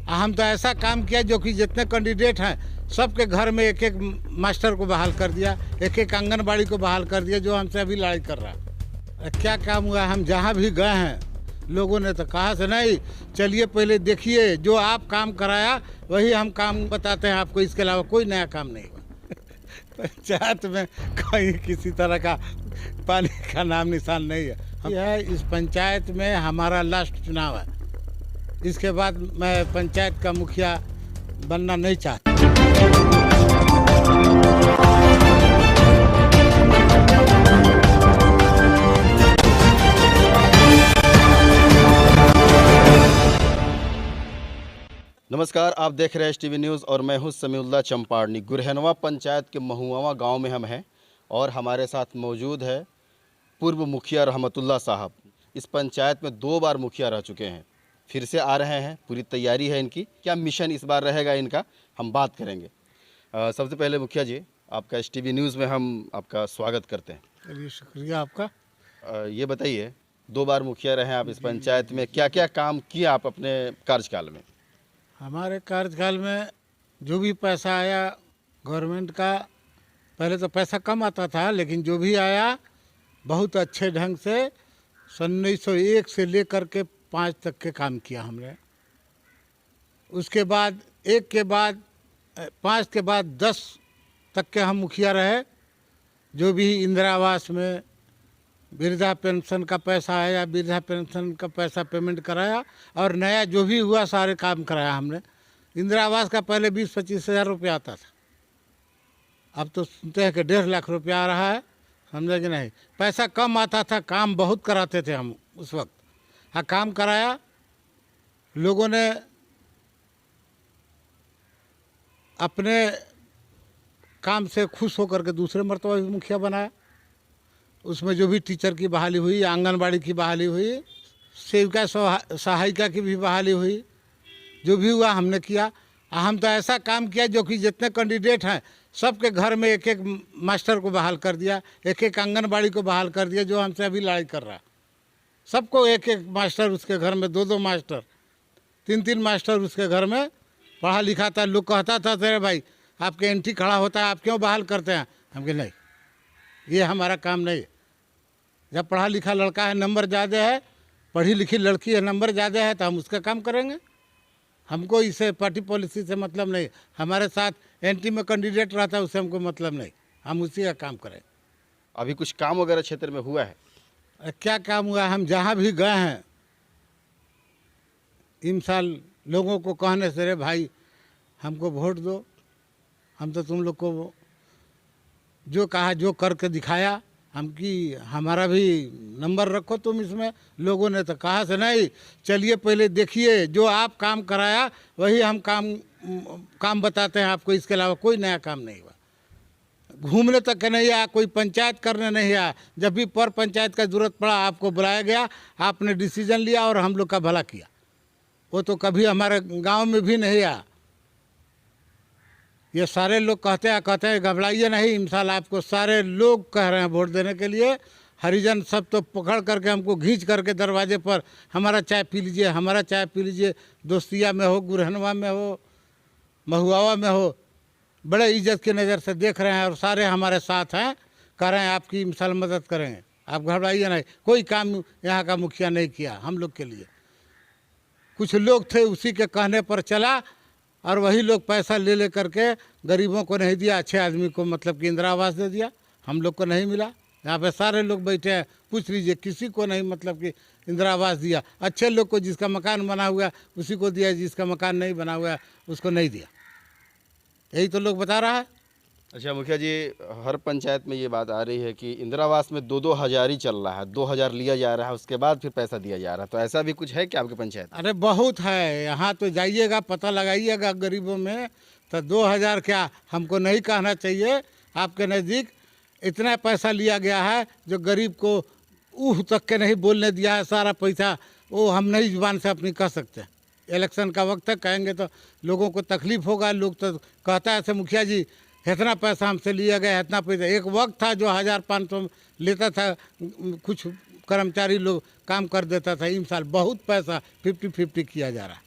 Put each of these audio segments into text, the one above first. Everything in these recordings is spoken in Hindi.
हम तो ऐसा काम किया जो कि जितने कैंडिडेट हैं सबके घर में एक एक मास्टर को बहाल कर दिया, एक एक आंगनबाड़ी को बहाल कर दिया जो हमसे अभी लड़ाई कर रहा है। क्या काम हुआ, हम जहाँ भी गए हैं लोगों ने तो कहा से नहीं, चलिए पहले देखिए, जो आप काम कराया वही हम काम बताते हैं आपको, इसके अलावा कोई नया काम नहीं हुआ। पंचायत में कहीं किसी तरह का पानी का नाम निशान नहीं है। यह इस पंचायत में हमारा लास्ट चुनाव है, इसके बाद मैं पंचायत का मुखिया बनना नहीं चाहता। नमस्कार, आप देख रहे हैं एसटीवी न्यूज़ और मैं हूं समीउल्लाह चंपारनी। गुरहनवा पंचायत के महुआवा गांव में हम हैं और हमारे साथ मौजूद है पूर्व मुखिया रहमतुल्लाह साहब। इस पंचायत में 2 बार मुखिया रह चुके हैं, फिर से आ रहे हैं, पूरी तैयारी है इनकी। क्या मिशन इस बार रहेगा इनका, हम बात करेंगे। सबसे पहले मुखिया जी, आपका एसटीवी न्यूज़ में हम आपका स्वागत करते हैं। चलिए, शुक्रिया आपका। ये बताइए, 2 बार मुखिया रहे आप इस पंचायत में, क्या क्या काम किया आप अपने कार्यकाल में? हमारे कार्यकाल में जो भी पैसा आया गवर्नमेंट का, पहले तो पैसा कम आता था, लेकिन जो भी आया बहुत अच्छे ढंग से 1901 से लेकर के 5 तक के काम किया हमने। उसके बाद 1 के बाद 5 के बाद 10 तक के हम मुखिया रहे। जो भी इंदिरा आवास में वृद्धा पेंशन का पैसा आया, वृद्धा पेंशन का पैसा पेमेंट कराया और नया जो भी हुआ सारे काम कराया हमने। इंदिरा आवास का पहले 20-25 हज़ार रुपया आता था, अब तो सुनते हैं कि 1.5 लाख रुपया आ रहा है, समझे कि नहीं। पैसा कम आता था, काम बहुत कराते थे हम उस वक्त। हाँ, काम कराया, लोगों ने अपने काम से खुश होकर के दूसरे मर्तबा भी मुखिया बनाया। उसमें जो भी टीचर की बहाली हुई, आंगनबाड़ी की बहाली हुई, सेविका सहायिका की भी बहाली हुई, जो भी हुआ हमने किया। हम तो ऐसा काम किया जो कि जितने कैंडिडेट हैं सबके घर में एक एक मास्टर को बहाल कर दिया, एक एक आंगनबाड़ी को बहाल कर दिया जो हमसे अभी लड़ाई कर रहा है। सबको एक एक मास्टर, उसके घर में 2-2 मास्टर, 3-3 मास्टर उसके घर में पढ़ा लिखा था। लोग कहता था, तेरे भाई आपके एंट्री खड़ा होता है, आप क्यों बहाल करते हैं? हम कहे नहीं, ये हमारा काम नहीं है। जब पढ़ा लिखा लड़का है, नंबर ज़्यादा है, पढ़ी लिखी लड़की है, नंबर ज़्यादा है, तो हम उसका काम करेंगे। हमको इसे पार्टी पॉलिसी से मतलब नहीं। हमारे साथ एंट्री में कैंडिडेट रहता है, उससे हमको मतलब नहीं, हम उसी का काम करें। अभी कुछ काम वगैरह क्षेत्र में हुआ है? क्या काम हुआ, हम जहाँ भी गए हैं इन साल लोगों को कहने से, रे भाई हमको वोट दो, हम तो तुम लोग को जो कहा जो करके दिखाया, हम कि हमारा भी नंबर रखो तुम इसमें। लोगों ने तो कहा से नहीं, चलिए पहले देखिए, जो आप काम कराया वही हम काम बताते हैं आपको, इसके अलावा कोई नया काम नहीं हुआ। घूमने तक नहीं आया, कोई पंचायत करने नहीं आया। जब भी पर पंचायत का ज़रूरत पड़ा आपको बुलाया गया, आपने डिसीजन लिया और हम लोग का भला किया। वो तो कभी हमारे गांव में भी नहीं आया। ये सारे लोग कहते हैं घबराइए नहीं, इंशाल्लाह आपको सारे लोग कह रहे हैं वोट देने के लिए। हरिजन सब तो पकड़ करके हमको घींच करके दरवाजे पर, हमारा चाय पी लीजिए, हमारा चाय पी लीजिए। दोस्तिया में हो, गुरहनवा में हो, महुआवा में हो, बड़े इज्जत की नज़र से देख रहे हैं और सारे हमारे साथ हैं, कह रहे हैं आपकी इंशाल्लाह मदद करेंगे। आप घबराइए नहीं, कोई काम यहाँ का मुखिया नहीं किया हम लोग के लिए। कुछ लोग थे उसी के कहने पर चला और वही लोग पैसा ले करके गरीबों को नहीं दिया, अच्छे आदमी को मतलब कि इंदिरा आवास दे दिया, हम लोग को नहीं मिला। यहाँ पे सारे लोग बैठे हैं, पूछ लीजिए, किसी को नहीं मतलब कि इंदिरा आवास दिया। अच्छे लोग को जिसका मकान बना हुआ उसी को दिया, जिसका मकान नहीं बना हुआ उसको नहीं दिया। यही तो लोग बता रहा है। अच्छा मुखिया जी, हर पंचायत में ये बात आ रही है कि इंदिरा आवास में 2-2 हज़ार ही चल रहा है, 2,000 लिया जा रहा है, उसके बाद फिर पैसा दिया जा रहा है। तो ऐसा भी कुछ है क्या आपके पंचायत? अरे बहुत है, यहाँ तो जाइएगा, पता लगाइएगा गरीबों में, तो 2,000 क्या, हमको नहीं कहना चाहिए, आपके नज़दीक इतना पैसा लिया गया है जो गरीब को ऊह तक के नहीं बोलने दिया है। सारा पैसा वो हम नहीं जुबान से अपनी कह सकते। इलेक्शन का वक्त है, कहेंगे तो लोगों को तकलीफ़ होगा। लोग तो कहता है ऐसे, मुखिया जी इतना पैसा हमसे लिया गया, इतना पैसा। एक वक्त था जो 1,500 लेता था, कुछ कर्मचारी लोग काम कर देता था। इन साल बहुत पैसा 50-50 किया जा रहा है।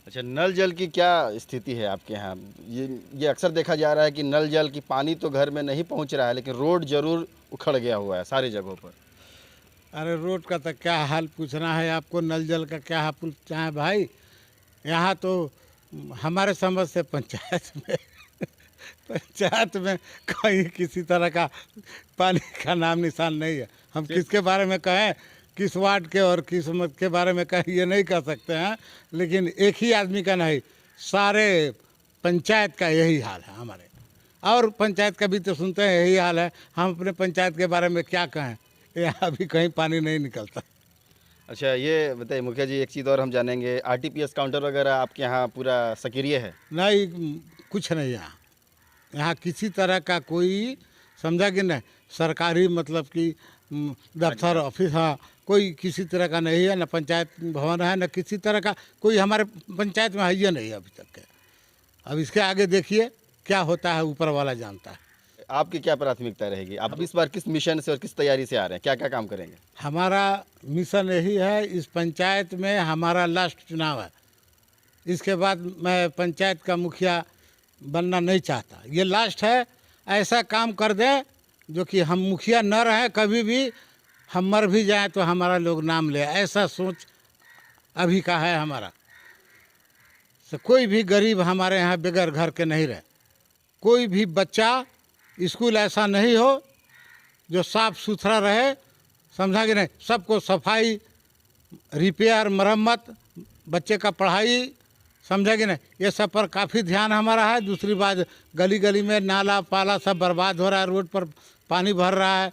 अच्छा, नल जल की क्या स्थिति है आपके यहाँ? ये अक्सर देखा जा रहा है कि नल जल की पानी तो घर में नहीं पहुँच रहा है, लेकिन रोड ज़रूर उखड़ गया हुआ है सारी जगहों पर। अरे रोड का तो क्या हाल पूछना है आपको, नल जल का क्या हाल पूछना है भाई। यहाँ तो हमारे समझ से पंचायत में पंचायत में कहीं किसी तरह का पानी का नाम निशान नहीं है। हम किसके बारे में कहें, किस वार्ड के और किस मत के बारे में कहें, ये नहीं कह सकते हैं। लेकिन एक ही आदमी का नहीं, सारे पंचायत का यही हाल है हमारे। और पंचायत का भी तो सुनते हैं यही हाल है। हम अपने पंचायत के बारे में क्या कहें, यहाँ भी कहीं पानी नहीं निकलता। अच्छा, ये बताइए मुखिया जी, एक चीज़ और हम जानेंगे, आरटीपीएस काउंटर वगैरह आपके यहाँ पूरा सक्रिय है? नहीं, कुछ नहीं यहाँ। यहाँ किसी तरह का कोई, समझा कि नहीं, सरकारी मतलब कि दफ्तर ऑफिस, हाँ, कोई किसी तरह का नहीं है। न पंचायत भवन है, न किसी तरह का कोई हमारे पंचायत में है ही नहीं अभी तक के। अब इसके आगे देखिए क्या होता है, ऊपर वाला जानता है। आपकी क्या प्राथमिकता रहेगी? आप इस बार किस मिशन से और किस तैयारी से आ रहे हैं? क्या क्या काम करेंगे? हमारा मिशन यही है, इस पंचायत में हमारा लास्ट चुनाव है। इसके बाद मैं पंचायत का मुखिया बनना नहीं चाहता, ये लास्ट है। ऐसा काम कर दें जो कि हम मुखिया न रहें कभी भी, हम मर भी जाएं तो हमारा लोग नाम ले, ऐसा सोच अभी का है हमारा। तो कोई भी गरीब हमारे यहाँ बगैर घर के नहीं रहे, कोई भी बच्चा स्कूल ऐसा नहीं हो जो साफ सुथरा रहे, समझा कि नहीं। सबको सफाई, रिपेयर, मरम्मत, बच्चे का पढ़ाई, समझा कि नहीं, ये सब पर काफ़ी ध्यान हमारा है। दूसरी बात, गली गली में नाला पाला सब बर्बाद हो रहा है, रोड पर पानी भर रहा है,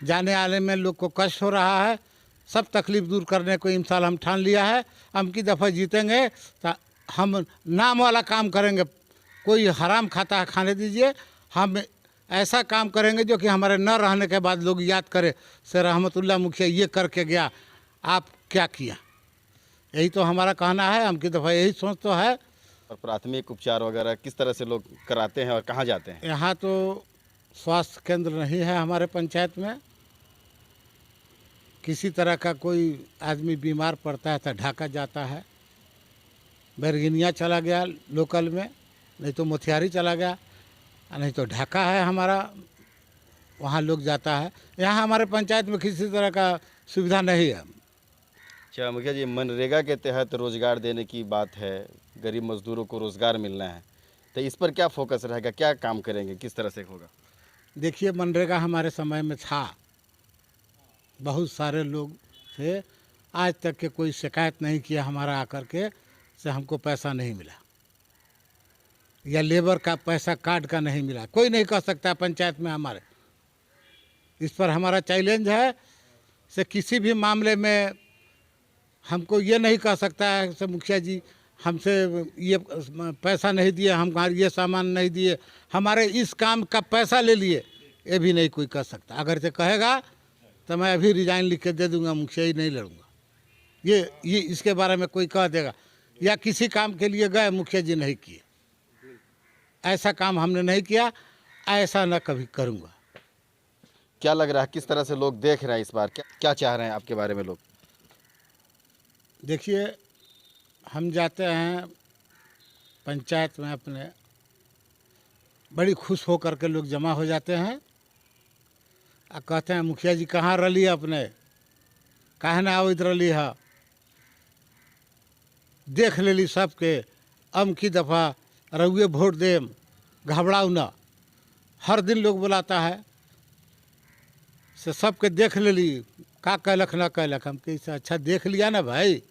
जाने आने में लोग को कष्ट हो रहा है। सब तकलीफ दूर करने को इंशाल्लाह हम ठान लिया है। हम की दफ़ा जीतेंगे तो हम नाम वाला काम करेंगे। कोई हराम खाता है खाने दीजिए, हम ऐसा काम करेंगे जो कि हमारे न रहने के बाद लोग याद करें, से रहमतुल्लाह मुखिया ये करके गया, आप क्या किया। यही तो हमारा कहना है, हम की दफ़ा यही सोच तो है। और प्राथमिक उपचार वगैरह किस तरह से लोग कराते हैं और कहाँ जाते हैं? यहाँ तो स्वास्थ्य केंद्र नहीं है हमारे पंचायत में। किसी तरह का कोई आदमी बीमार पड़ता है तो ढाका जाता है, बैरगिनिया चला गया लोकल में, नहीं तो मोतिहारी चला गया, नहीं तो ढाका है हमारा, वहाँ लोग जाता है। यहाँ हमारे पंचायत में किसी तरह का सुविधा नहीं है। अच्छा मुखिया जी, मनरेगा के तहत रोज़गार देने की बात है, गरीब मजदूरों को रोज़गार मिलना है, तो इस पर क्या फोकस रहेगा? क्या काम करेंगे, किस तरह से होगा? देखिए, मनरेगा हमारे समय में था, बहुत सारे लोग थे, आज तक के कोई शिकायत नहीं किया हमारा आकर के से हमको पैसा नहीं मिला, या लेबर का पैसा कार्ड का नहीं मिला। कोई नहीं कह सकता पंचायत में हमारे। इस पर हमारा चैलेंज है, से किसी भी मामले में हमको ये नहीं कह सकता है से मुखिया जी हमसे ये पैसा नहीं दिए, हमारे ये सामान नहीं दिए, हमारे इस काम का पैसा ले लिए, ये भी नहीं कोई कह सकता। अगर से कहेगा तो मैं अभी रिजाइन लिख के दे दूंगा, मुखिया ही नहीं लड़ूंगा। ये इसके बारे में कोई कह देगा, या किसी काम के लिए गए मुखिया जी नहीं किए, ऐसा काम हमने नहीं किया, ऐसा न कभी करूँगा। क्या लग रहा है, किस तरह से लोग देख रहे हैं इस बार? क्या क्या चाह रहे हैं आपके बारे में लोग? देखिए, हम जाते हैं पंचायत में अपने, बड़ी खुश हो करके लोग जमा हो जाते हैं और कहते हैं मुखिया जी कहाँ रली अपने, काहे ना आओ इधर रली है, देख लेली सबके, अम की दफ़ा रउए वोट देम, घबराऊ ना। हर दिन लोग बुलाता है, से सबके देख लेली, का कैलक ना कैलक। हम कैसे अच्छा देख लिया ना भाई,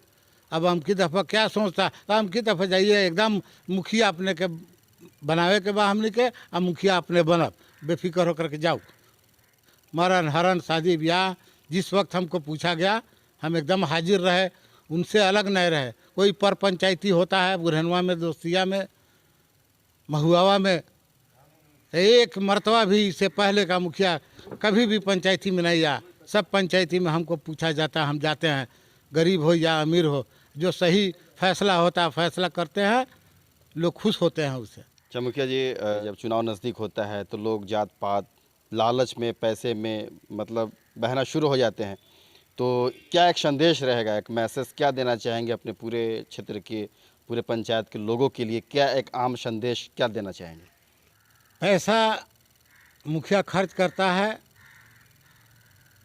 अब हम की दफ़ा क्या सोचता, तो हम की दफ़ा जाइए एकदम मुखिया अपने के बनावे के बाद हमने के, अब मुखिया अपने बनब, बेफिक्र होकर के जाओ। मरण हरण शादी ब्याह जिस वक्त हमको पूछा गया, हम एकदम हाजिर रहे, उनसे अलग नहीं रहे। कोई पर पंचायती होता है बुरहनवा में, दोस्तिया में, महुआवा में, एक मरतबा भी इससे पहले का मुखिया कभी भी पंचायती में नहीं आया। सब पंचायती में हमको पूछा जाता है, हम जाते हैं, गरीब हो या अमीर हो, जो सही फैसला होता है फैसला करते हैं, लोग खुश होते हैं उससे। अच्छा मुखिया जी, जब चुनाव नज़दीक होता है तो लोग जात पात, लालच में, पैसे में मतलब बहना शुरू हो जाते हैं, तो क्या एक संदेश रहेगा, एक मैसेज क्या देना चाहेंगे अपने पूरे क्षेत्र के पूरे पंचायत के लोगों के लिए क्या एक आम संदेश क्या देना चाहेंगे? पैसा मुखिया खर्च करता है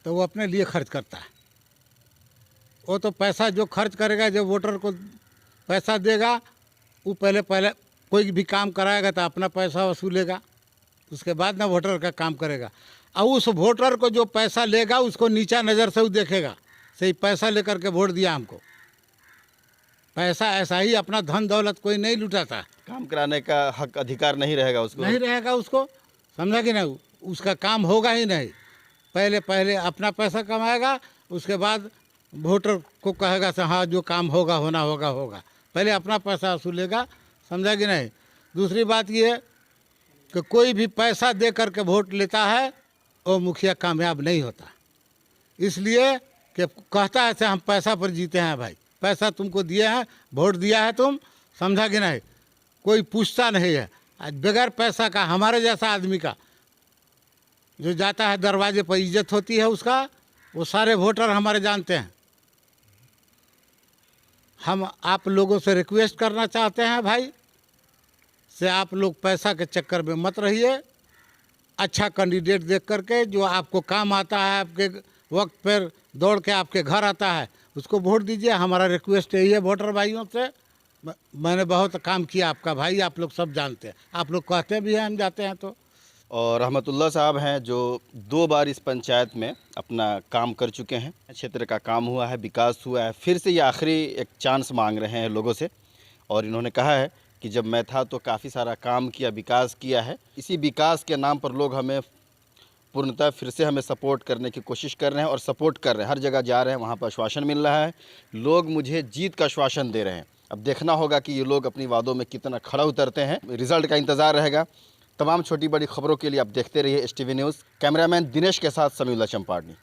तो वो अपने लिए खर्च करता है। वो तो पैसा जो खर्च करेगा, जब वोटर को पैसा देगा, वो पहले कोई भी काम कराएगा तो अपना पैसा वसूलेगा, उसके बाद ना वोटर का काम करेगा। और उस वोटर को जो पैसा लेगा उसको नीचा नज़र से वो देखेगा, सही पैसा लेकर के वोट दिया हमको। पैसा ऐसा ही अपना धन दौलत कोई नहीं लुटाता। काम कराने का हक अधिकार नहीं रहेगा उसको? नहीं रहेगा उसको, समझा कि नहीं, उसका काम होगा ही नहीं। पहले अपना पैसा कमाएगा, उसके बाद वोटर को कहेगा से हाँ जो काम होगा होना होगा। पहले अपना पैसा वसूलेगा, समझा कि नहीं। दूसरी बात ये कि कोई भी पैसा दे करके वोट लेता है वो मुखिया कामयाब नहीं होता। इसलिए कि कहता है से हम पैसा पर जीते हैं। भाई पैसा तुमको दिए हैं, वोट दिया है तुम, समझा कि नहीं, कोई पूछता नहीं है। आज बगैर पैसा का हमारे जैसा आदमी का जो जाता है दरवाजे पर इज्जत होती है उसका, वो सारे वोटर हमारे जानते हैं। हम आप लोगों से रिक्वेस्ट करना चाहते हैं भाई से, आप लोग पैसा के चक्कर में मत रहिए। अच्छा कैंडिडेट देख करके जो आपको काम आता है, आपके वक्त पर दौड़ के आपके घर आता है, उसको वोट दीजिए। हमारा रिक्वेस्ट यही है वोटर भाइयों से। मैंने बहुत काम किया आपका भाई, आप लोग सब जानते हैं, आप लोग कहते भी हैं, हम जाते हैं तो। और रहमतुल्लाह साहब हैं जो 2 बार इस पंचायत में अपना काम कर चुके हैं। क्षेत्र का काम हुआ है, विकास हुआ है। फिर से ये आखिरी एक चांस मांग रहे हैं लोगों से, और इन्होंने कहा है कि जब मैं था तो काफ़ी सारा काम किया, विकास किया है। इसी विकास के नाम पर लोग हमें पूर्णतः फिर से हमें सपोर्ट करने की कोशिश कर रहे हैं और सपोर्ट कर रहे हैं। हर जगह जा रहे हैं, वहाँ पर आश्वासन मिल रहा है, लोग मुझे जीत का आश्वासन दे रहे हैं। अब देखना होगा कि ये लोग अपनी वादों में कितना खड़ा उतरते हैं। रिजल्ट का इंतज़ार रहेगा। तमाम छोटी बड़ी खबरों के लिए आप देखते रहिए STV न्यूज़। कैमरामैन दिनेश के साथ समीउल्लाह चंपारनी।